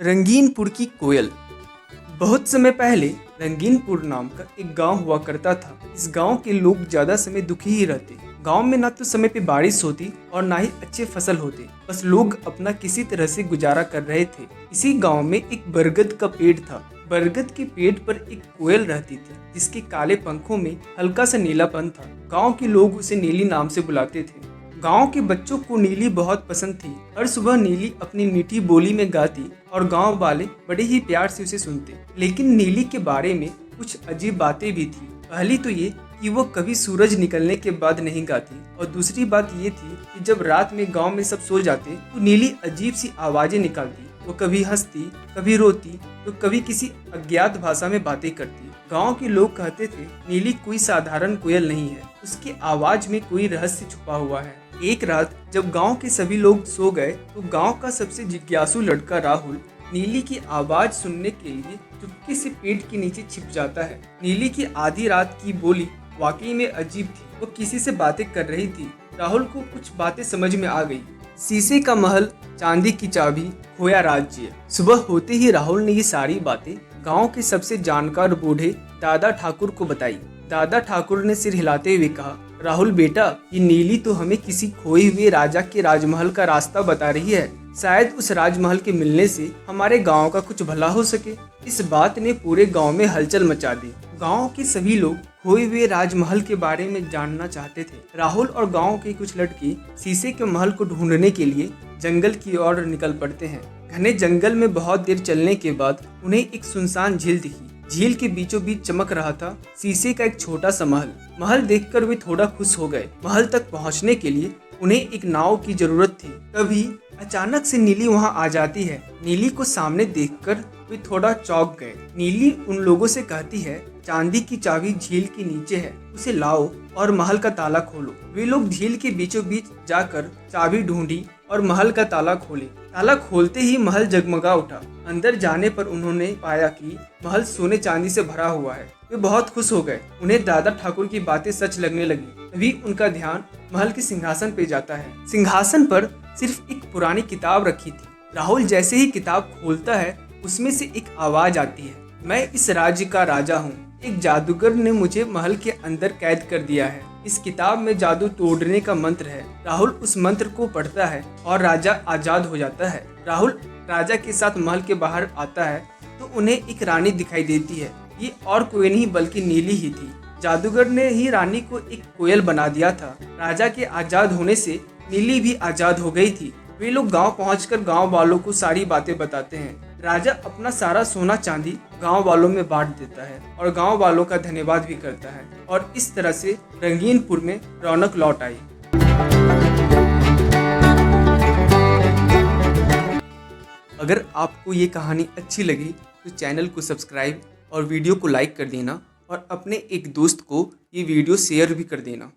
रंगीनपुर की कोयल। बहुत समय पहले रंगीनपुर नाम का एक गांव हुआ करता था। इस गांव के लोग ज्यादा समय दुखी ही रहते। गांव में ना तो समय पे बारिश होती और ना ही अच्छे फसल होते। बस लोग अपना किसी तरह से गुजारा कर रहे थे। इसी गांव में एक बरगद का पेड़ था। बरगद के पेड़ पर एक कोयल रहती थी जिसके काले पंखों में हल्का सा नीलापन था। गांव के लोग उसे नीली नाम से बुलाते थे। गांव के बच्चों को नीली बहुत पसंद थी। हर सुबह नीली अपनी मीठी बोली में गाती और गांव वाले बड़े ही प्यार से उसे सुनते। लेकिन नीली के बारे में कुछ अजीब बातें भी थी। पहली तो ये कि वो कभी सूरज निकलने के बाद नहीं गाती, और दूसरी बात ये थी कि जब रात में गांव में सब सो जाते तो नीली अजीब सी आवाजें निकालती। वो कभी हंसती, कभी रोती, तो कभी किसी अज्ञात भाषा में बातें करती। गांव के लोग कहते थे नीली कोई साधारण कोयल नहीं है, उसकी आवाज में कोई रहस्य छुपा हुआ है। एक रात जब गांव के सभी लोग सो गए तो गांव का सबसे जिज्ञासु लड़का राहुल नीली की आवाज सुनने के लिए चुपके से पेड़ के नीचे छिप जाता है। नीली की आधी रात की बोली वाकई में अजीब थी। वो किसी से बातें कर रही थी। राहुल को कुछ बातें समझ में आ गई। शीशे का महल, चांदी की चाबी, खोया राज्य। सुबह होते ही राहुल ने ये सारी बातें गांव के सबसे जानकार बूढ़े दादा ठाकुर को बताई। दादा ठाकुर ने सिर हिलाते हुए कहा, राहुल बेटा, ये नीली तो हमें किसी खोए हुए राजा के राजमहल का रास्ता बता रही है। शायद उस राजमहल के मिलने से हमारे गांव का कुछ भला हो सके। इस बात ने पूरे गांव में हलचल मचा दी। गांव के सभी लोग खोए हुए राजमहल के बारे में जानना चाहते थे। राहुल और गांव के कुछ लड़के शीशे के महल को ढूंढने के लिए जंगल की ओर निकल पड़ते हैं। घने जंगल में बहुत देर चलने के बाद उन्हें एक सुनसान झील दिखी। झील के बीचों बीच चमक रहा था शीशे का एक छोटा सा महल। महल देखकर वे थोड़ा खुश हो गए। महल तक पहुंचने के लिए उन्हें एक नाव की जरूरत थी। तभी अचानक से नीली वहां आ जाती है। नीली को सामने देखकर वे थोड़ा चौंक गए। नीली उन लोगों से कहती है, चांदी की चाबी झील के नीचे है, उसे लाओ और महल का ताला खोलो। वे लोग झील के बीचों बीच जाकर चाबी ढूंढी और महल का ताला खोले। ताला खोलते ही महल जगमगा उठा। अंदर जाने पर उन्होंने पाया कि महल सोने चांदी से भरा हुआ है। वे बहुत खुश हो गए। उन्हें दादा ठाकुर की बातें सच लगने लगी। तभी उनका ध्यान महल के सिंहासन पे जाता है। सिंहासन पर सिर्फ एक पुरानी किताब रखी थी। राहुल जैसे ही किताब खोलता है उसमें से एक आवाज आती है, मैं इस राज्य का राजा हूँ। एक जादूगर ने मुझे महल के अंदर कैद कर दिया है। इस किताब में जादू तोड़ने का मंत्र है। राहुल उस मंत्र को पढ़ता है और राजा आजाद हो जाता है। राहुल राजा के साथ महल के बाहर आता है तो उन्हें एक रानी दिखाई देती है। ये और कोई नहीं बल्कि नीली ही थी। जादूगर ने ही रानी को एक कोयल बना दिया था। राजा के आजाद होने से नीली भी आजाद हो गई थी। वे लोग गांव पहुंचकर गांव वालों को सारी बातें बताते हैं। राजा अपना सारा सोना चांदी गांव वालों में बांट देता है और गांव वालों का धन्यवाद भी करता है। और इस तरह से रंगीनपुर में रौनक लौट आई। अगर आपको ये कहानी अच्छी लगी तो चैनल को सब्सक्राइब और वीडियो को लाइक कर देना, और अपने एक दोस्त को ये वीडियो शेयर भी कर देना।